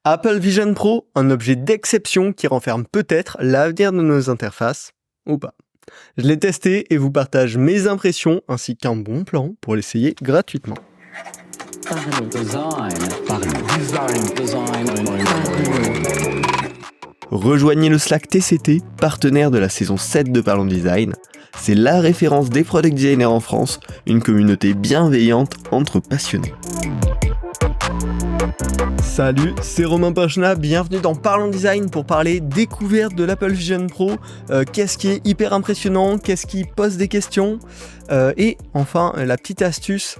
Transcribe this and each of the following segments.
Apple Vision Pro, un objet d'exception qui renferme peut-être l'avenir de nos interfaces, ou pas. Je l'ai testé et vous partage mes impressions ainsi qu'un bon plan pour l'essayer gratuitement. Rejoignez le Slack TCT, partenaire de la saison 7 de Parlons Design. C'est la référence des product designers en France, une communauté bienveillante entre passionnés. Salut, c'est Romain Pinchena, bienvenue dans Parlons Design pour parler découverte de l'Apple Vision Pro, qu'est-ce qui est hyper impressionnant, qu'est-ce qui pose des questions, et enfin la petite astuce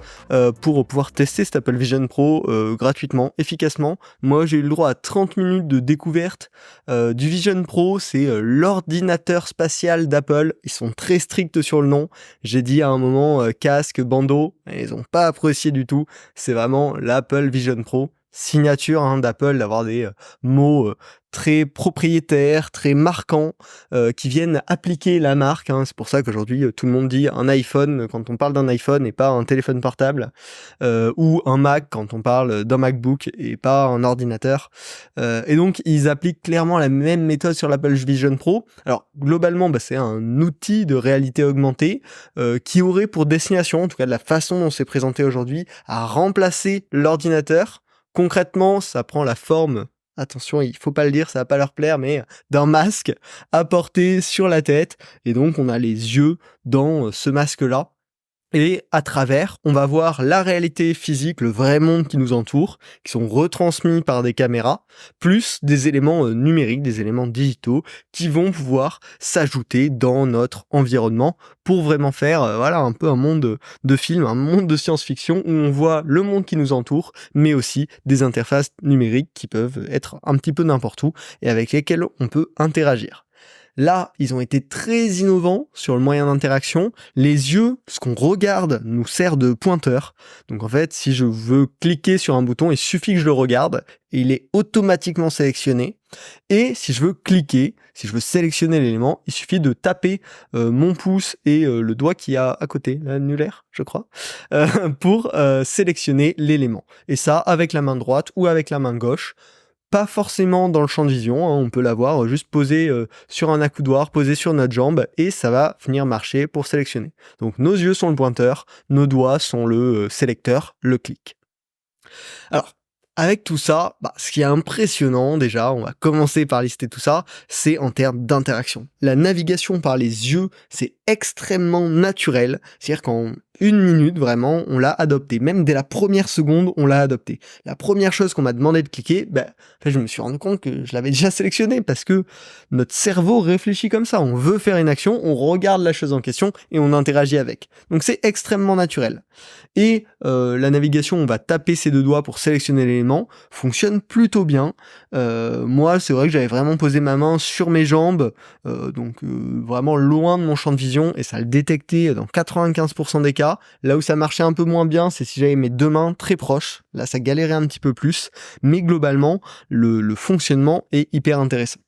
pour pouvoir tester cet Apple Vision Pro gratuitement, efficacement. Moi j'ai eu le droit à 30 minutes de découverte du Vision Pro, c'est l'ordinateur spatial d'Apple, ils sont très stricts sur le nom, j'ai dit à un moment casque, bandeau, ils n'ont pas apprécié du tout, c'est vraiment l'Apple Vision Pro. Signature d'Apple d'avoir des mots très propriétaires, très marquants, qui viennent appliquer la marque. C'est pour ça qu'aujourd'hui tout le monde dit un iPhone quand on parle d'un iPhone et pas un téléphone portable, ou un Mac quand on parle d'un MacBook et pas un ordinateur. Et donc ils appliquent clairement la même méthode sur l'Apple Vision Pro. Alors globalement, c'est un outil de réalité augmentée qui aurait pour destination, en tout cas de la façon dont c'est présenté aujourd'hui, à remplacer l'ordinateur. Concrètement, ça prend la forme, attention, il faut pas le dire, ça va pas leur plaire, mais d'un masque à porter sur la tête. Et donc, on a les yeux dans ce masque-là. Et à travers, on va voir la réalité physique, le vrai monde qui nous entoure, qui sont retransmis par des caméras, plus des éléments numériques, des éléments digitaux, qui vont pouvoir s'ajouter dans notre environnement pour vraiment faire un peu un monde de film, un monde de science-fiction où on voit le monde qui nous entoure, mais aussi des interfaces numériques qui peuvent être un petit peu n'importe où et avec lesquelles on peut interagir. Là, ils ont été très innovants sur le moyen d'interaction. Les yeux, ce qu'on regarde, nous sert de pointeur. Donc en fait, si je veux cliquer sur un bouton, il suffit que je le regarde et il est automatiquement sélectionné. Et si je veux cliquer, si je veux sélectionner l'élément, il suffit de taper mon pouce et le doigt qui a à côté, l'annulaire, je crois, pour sélectionner l'élément. Et ça, avec la main droite ou avec la main gauche. Pas forcément dans le champ de vision, on peut l'avoir juste posé sur un accoudoir, posé sur notre jambe, et ça va venir marcher pour sélectionner. Donc nos yeux sont le pointeur, nos doigts sont le sélecteur, le clic. Alors, avec tout ça, ce qui est impressionnant déjà, on va commencer par lister tout ça, c'est en termes d'interaction. La navigation par les yeux, c'est extrêmement naturel, c'est-à-dire qu'en 1 minute, vraiment, on l'a adopté. Même dès la première seconde, on l'a adopté. La première chose qu'on m'a demandé de cliquer, je me suis rendu compte que je l'avais déjà sélectionné parce que notre cerveau réfléchit comme ça. On veut faire une action, on regarde la chose en question et on interagit avec. Donc c'est extrêmement naturel. Et la navigation, on va taper ses deux doigts pour sélectionner l'élément, fonctionne plutôt bien. Moi, c'est vrai que j'avais vraiment posé ma main sur mes jambes, donc vraiment loin de mon champ de vision, et ça le détectait dans 95% des cas. Là où ça marchait un peu moins bien, c'est si j'avais mes deux mains très proches. Là, ça galérait un petit peu plus, mais globalement, le fonctionnement est hyper intéressant.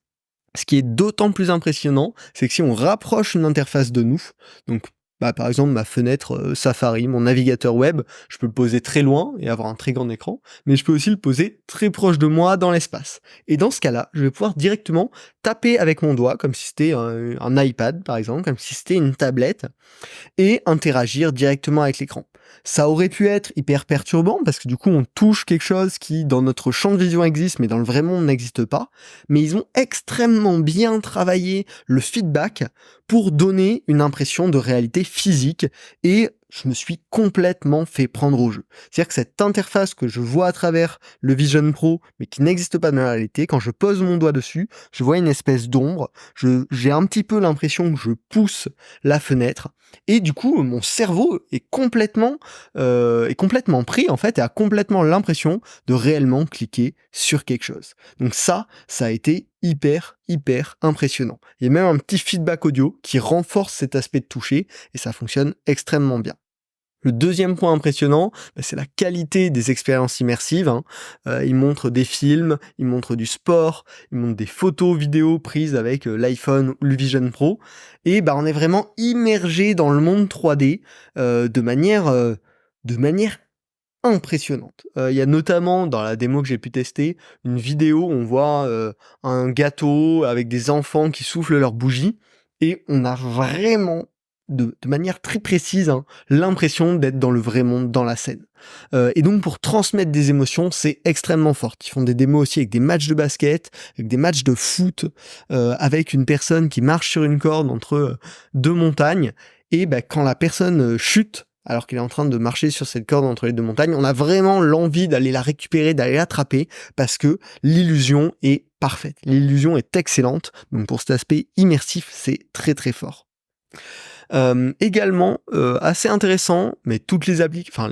Ce qui est d'autant plus impressionnant, c'est que si on rapproche une interface de nous, donc par exemple ma fenêtre Safari, mon navigateur web, je peux le poser très loin et avoir un très grand écran, mais je peux aussi le poser très proche de moi dans l'espace. Et dans ce cas-là, je vais pouvoir directement taper avec mon doigt, comme si c'était un iPad par exemple, comme si c'était une tablette, et interagir directement avec l'écran. Ça aurait pu être hyper perturbant parce que du coup on touche quelque chose qui dans notre champ de vision existe mais dans le vrai monde n'existe pas, mais ils ont extrêmement bien travaillé le feedback pour donner une impression de réalité physique et je me suis complètement fait prendre au jeu. C'est-à-dire que cette interface que je vois à travers le Vision Pro, mais qui n'existe pas dans la réalité, quand je pose mon doigt dessus, je vois une espèce d'ombre, j'ai un petit peu l'impression que je pousse la fenêtre, et du coup, mon cerveau est complètement pris, en fait, et a complètement l'impression de réellement cliquer sur quelque chose. Donc ça a été hyper impressionnant. Il y a même un petit feedback audio qui renforce cet aspect de toucher, et ça fonctionne extrêmement bien. Le deuxième point impressionnant, c'est la qualité des expériences immersives. Il montre des films, il montre du sport, il montre des photos, vidéos prises avec l'iPhone ou le Vision Pro. Et on est vraiment immergé dans le monde 3D de manière impressionnante. Il y a notamment, dans la démo que j'ai pu tester, une vidéo où on voit un gâteau avec des enfants qui soufflent leurs bougies, et on a vraiment, de manière très précise, hein, l'impression d'être dans le vrai monde, dans la scène. Et donc pour transmettre des émotions, c'est extrêmement fort. Ils font des démos aussi avec des matchs de basket, avec des matchs de foot, avec une personne qui marche sur une corde entre deux montagnes, et quand la personne chute, alors qu'elle est en train de marcher sur cette corde entre les deux montagnes, on a vraiment l'envie d'aller la récupérer, d'aller l'attraper, parce que l'illusion est parfaite. L'illusion est excellente. Donc pour cet aspect immersif, c'est très très fort. Également, assez intéressant, mais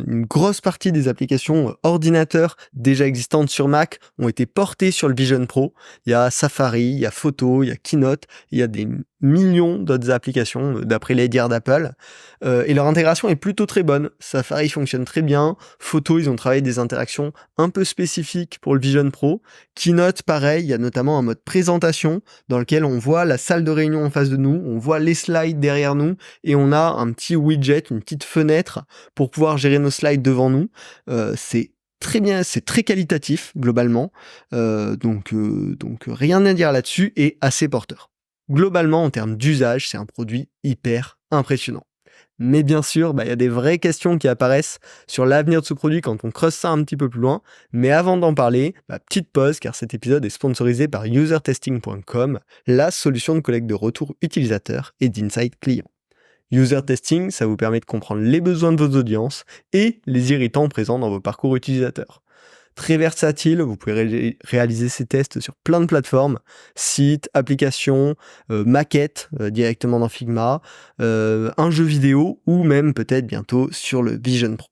une grosse partie des applications ordinateurs déjà existantes sur Mac ont été portées sur le Vision Pro. Il y a Safari, il y a Photo, il y a Keynote, il y a des millions d'autres applications d'après les dires d'Apple, et leur intégration est plutôt très bonne. Safari fonctionne très bien, Photo, ils ont travaillé des interactions un peu spécifiques pour le Vision Pro. Keynote, pareil, il y a notamment un mode présentation dans lequel on voit la salle de réunion en face de nous, on voit les slides derrière nous, et on a un petit widget, une petite fenêtre pour pouvoir gérer nos slides devant nous. C'est très bien, c'est très qualitatif globalement, donc rien à dire là-dessus, et assez porteur. Globalement, en termes d'usage, c'est un produit hyper impressionnant. Mais bien sûr, il y a des vraies questions qui apparaissent sur l'avenir de ce produit quand on creuse ça un petit peu plus loin. Mais avant d'en parler, petite pause, car cet épisode est sponsorisé par usertesting.com, la solution de collecte de retours utilisateurs et d'insights clients. User Testing, ça vous permet de comprendre les besoins de vos audiences et les irritants présents dans vos parcours utilisateurs. Très versatile, vous pouvez réaliser ces tests sur plein de plateformes, sites, applications, maquettes directement dans Figma, un jeu vidéo, ou même peut-être bientôt sur le Vision Pro.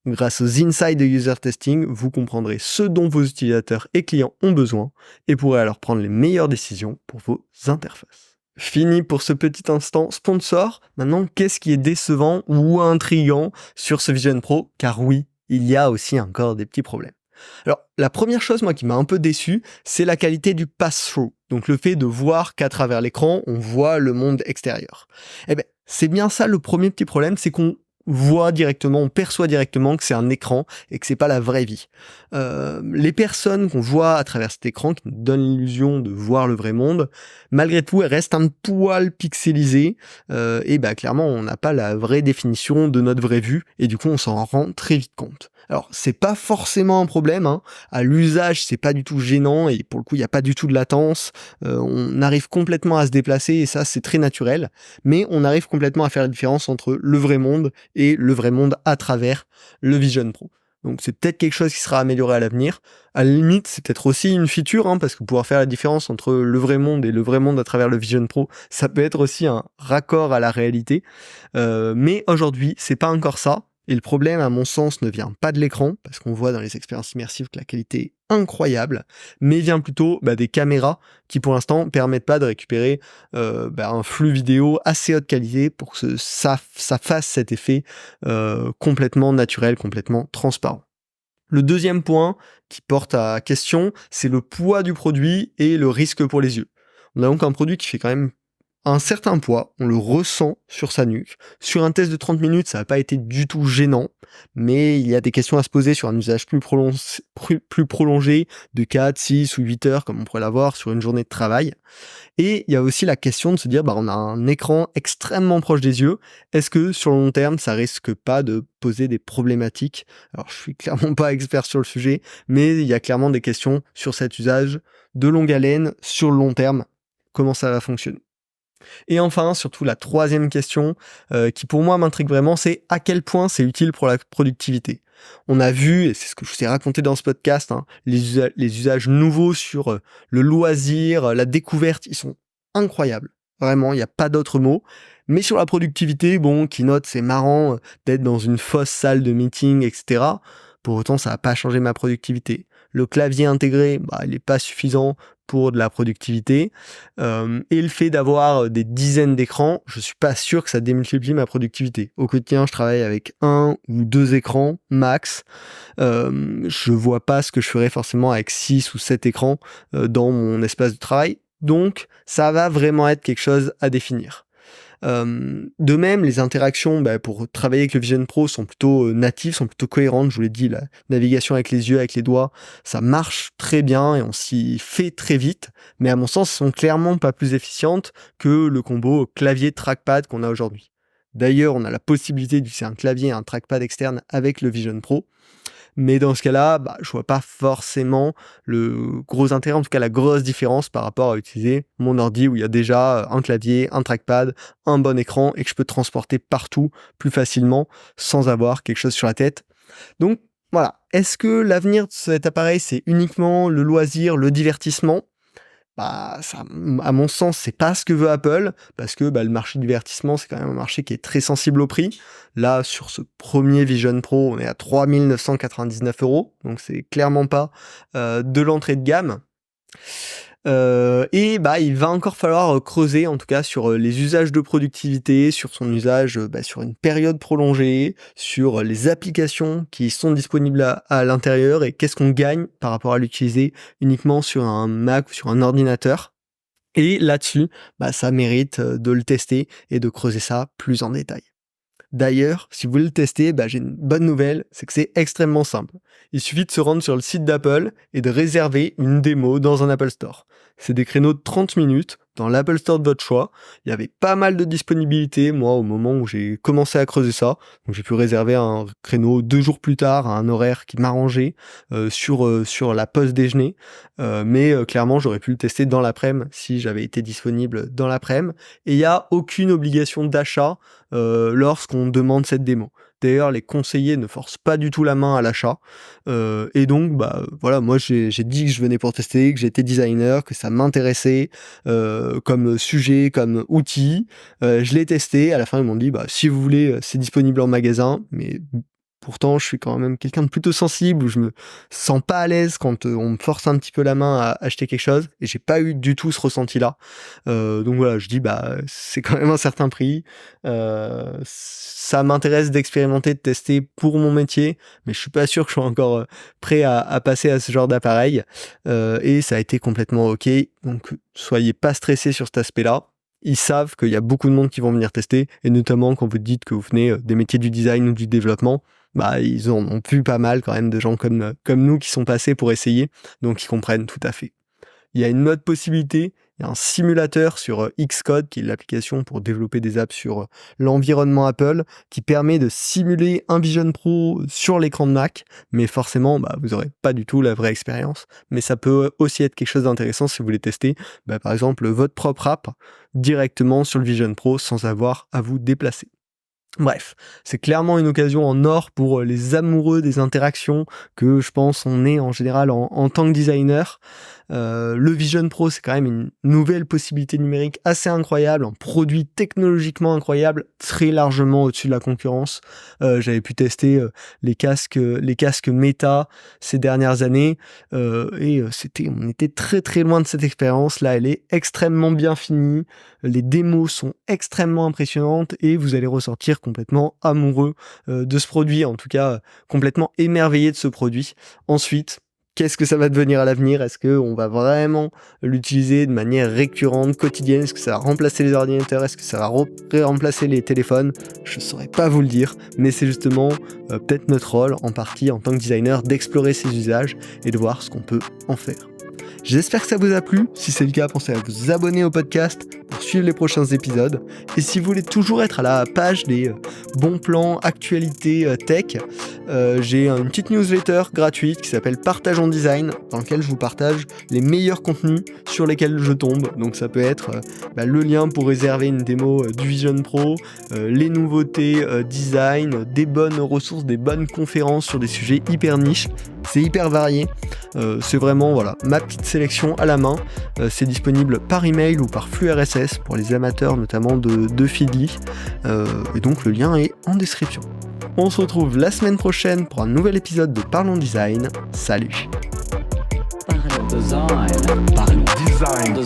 Grâce aux insights de User Testing, vous comprendrez ce dont vos utilisateurs et clients ont besoin et pourrez alors prendre les meilleures décisions pour vos interfaces. Fini pour ce petit instant sponsor. Maintenant, qu'est-ce qui est décevant ou intriguant sur ce Vision Pro? Car oui, il y a aussi encore des petits problèmes. Alors, la première chose, moi, qui m'a un peu déçu, c'est la qualité du pass-through. Donc, le fait de voir qu'à travers l'écran, on voit le monde extérieur. C'est bien ça le premier petit problème, c'est qu'on voit directement, on perçoit directement que c'est un écran et que c'est pas la vraie vie. Les personnes qu'on voit à travers cet écran, qui nous donnent l'illusion de voir le vrai monde, malgré tout, elles restent un poil pixelisées, et clairement, on n'a pas la vraie définition de notre vraie vue, et du coup, on s'en rend très vite compte. Alors, c'est pas forcément un problème, hein. À l'usage, c'est pas du tout gênant, et pour le coup, il n'y a pas du tout de latence, on arrive complètement à se déplacer, et ça, c'est très naturel, mais on arrive complètement à faire la différence entre le vrai monde et le vrai monde à travers le Vision Pro. Donc c'est peut-être quelque chose qui sera amélioré à l'avenir. À la limite, c'est peut-être aussi une feature, parce que pouvoir faire la différence entre le vrai monde et le vrai monde à travers le Vision Pro, ça peut être aussi un raccord à la réalité. Mais aujourd'hui, c'est pas encore ça. Et le problème, à mon sens, ne vient pas de l'écran, parce qu'on voit dans les expériences immersives que la qualité est incroyable, mais vient plutôt des caméras qui, pour l'instant, permettent pas de récupérer un flux vidéo assez haute qualité pour que ça fasse cet effet complètement naturel, complètement transparent. Le deuxième point qui porte à question, c'est le poids du produit et le risque pour les yeux. On a donc un produit qui fait quand même un certain poids, on le ressent sur sa nuque. Sur un test de 30 minutes, ça n'a pas été du tout gênant, mais il y a des questions à se poser sur un usage plus prolongé de 4, 6 ou 8 heures, comme on pourrait l'avoir sur une journée de travail. Et il y a aussi la question de se dire, on a un écran extrêmement proche des yeux, est-ce que sur le long terme, ça risque pas de poser des problématiques? Alors je suis clairement pas expert sur le sujet, mais il y a clairement des questions sur cet usage de longue haleine, sur le long terme, comment ça va fonctionner. Et enfin, surtout la troisième question, qui pour moi m'intrigue vraiment, c'est à quel point c'est utile pour la productivité. On a vu, et c'est ce que je vous ai raconté dans ce podcast, les usages nouveaux sur le loisir, la découverte, ils sont incroyables. Vraiment, il n'y a pas d'autre mot. Mais sur la productivité, Keynote, c'est marrant d'être dans une fausse salle de meeting, etc. Pour autant, ça n'a pas changé ma productivité. Le clavier intégré, il n'est pas suffisant pour de la productivité. Et le fait d'avoir des dizaines d'écrans, je suis pas sûr que ça démultiplie ma productivité. Au quotidien, je travaille avec 1 ou 2 écrans max. Je vois pas ce que je ferais forcément avec 6 ou 7 écrans dans mon espace de travail. Donc, ça va vraiment être quelque chose à définir. De même, les interactions pour travailler avec le Vision Pro sont plutôt natives, sont plutôt cohérentes. Je vous l'ai dit, la navigation avec les yeux, avec les doigts, ça marche très bien et on s'y fait très vite. Mais à mon sens, elles sont clairement pas plus efficientes que le combo clavier-trackpad qu'on a aujourd'hui. D'ailleurs, on a la possibilité d'utiliser un clavier et un trackpad externe avec le Vision Pro. Mais dans ce cas-là, je vois pas forcément le gros intérêt, en tout cas la grosse différence par rapport à utiliser mon ordi où il y a déjà un clavier, un trackpad, un bon écran et que je peux transporter partout plus facilement sans avoir quelque chose sur la tête. Donc voilà, est-ce que l'avenir de cet appareil, c'est uniquement le loisir, le divertissement ? Ça, à mon sens, c'est pas ce que veut Apple, parce que le marché du divertissement, c'est quand même un marché qui est très sensible au prix. Là, sur ce premier Vision Pro, on est à 3 999 €, donc c'est clairement pas de l'entrée de gamme. Il va encore falloir creuser en tout cas sur les usages de productivité, sur son usage sur une période prolongée, sur les applications qui sont disponibles à l'intérieur et qu'est-ce qu'on gagne par rapport à l'utiliser uniquement sur un Mac ou sur un ordinateur. Et là-dessus, ça mérite de le tester et de creuser ça plus en détail. D'ailleurs, si vous voulez le tester, j'ai une bonne nouvelle, c'est que c'est extrêmement simple. Il suffit de se rendre sur le site d'Apple et de réserver une démo dans un Apple Store. C'est des créneaux de 30 minutes dans l'Apple Store de votre choix. Il y avait pas mal de disponibilité, moi, au moment où j'ai commencé à creuser ça. Donc j'ai pu réserver un créneau 2 jours plus tard, à un horaire qui m'arrangeait sur la pause déjeuner. Mais clairement, j'aurais pu le tester dans l'après-midi si j'avais été disponible dans l'après-midi. Et il n'y a aucune obligation d'achat lorsqu'on demande cette démo. D'ailleurs, les conseillers ne forcent pas du tout la main à l'achat. Et donc, voilà, moi j'ai dit que je venais pour tester, que j'étais designer, que ça m'intéressait comme sujet, comme outil. Je l'ai testé. À la fin, ils m'ont dit, si vous voulez, c'est disponible en magasin, mais pourtant, je suis quand même quelqu'un de plutôt sensible, où je me sens pas à l'aise quand on me force un petit peu la main à acheter quelque chose, et j'ai pas eu du tout ce ressenti-là. Donc voilà, je dis, c'est quand même un certain prix. Ça m'intéresse d'expérimenter, de tester pour mon métier, mais je suis pas sûr que je sois encore prêt à passer à ce genre d'appareil. Et ça a été complètement OK, donc soyez pas stressés sur cet aspect-là. Ils savent qu'il y a beaucoup de monde qui vont venir tester, et notamment quand vous dites que vous venez des métiers du design ou du développement, ils en ont vu pas mal quand même de gens comme nous qui sont passés pour essayer, donc ils comprennent tout à fait. Il y a une autre possibilité, il y a un simulateur sur Xcode, qui est l'application pour développer des apps sur l'environnement Apple, qui permet de simuler un Vision Pro sur l'écran de Mac, mais forcément, vous n'aurez pas du tout la vraie expérience. Mais ça peut aussi être quelque chose d'intéressant si vous voulez tester, par exemple, votre propre app directement sur le Vision Pro sans avoir à vous déplacer. Bref, c'est clairement une occasion en or pour les amoureux des interactions que je pense on est en général en tant que designer. Le Vision Pro, c'est quand même une nouvelle possibilité numérique assez incroyable, un produit technologiquement incroyable, très largement au-dessus de la concurrence. J'avais pu tester les casques Meta ces dernières années et on était très très loin de cette expérience. Là, elle est extrêmement bien finie, les démos sont extrêmement impressionnantes et vous allez ressortir complètement amoureux de ce produit, en tout cas complètement émerveillé de ce produit. Ensuite, qu'est-ce que ça va devenir à l'avenir ? Est-ce qu'on va vraiment l'utiliser de manière récurrente, quotidienne ? Est-ce que ça va remplacer les ordinateurs ? Est-ce que ça va remplacer les téléphones ? Je ne saurais pas vous le dire, mais c'est justement peut-être notre rôle en partie en tant que designer d'explorer ces usages et de voir ce qu'on peut en faire. J'espère que ça vous a plu. Si c'est le cas, pensez à vous abonner au podcast pour suivre les prochains épisodes. Et si vous voulez toujours être à la page des bons plans, actualités tech, j'ai une petite newsletter gratuite qui s'appelle Partage en Design, dans laquelle je vous partage les meilleurs contenus sur lesquels je tombe. Donc ça peut être le lien pour réserver une démo du Vision Pro, les nouveautés design, des bonnes ressources, des bonnes conférences sur des sujets hyper niches. C'est hyper varié. C'est vraiment ma petite sélection à la main. C'est disponible par email ou par flux RSS pour les amateurs notamment de Feedly. Et donc le lien est en description. On se retrouve la semaine prochaine pour un nouvel épisode de Parlons Design. Salut. Parlons Design. Parlons Design.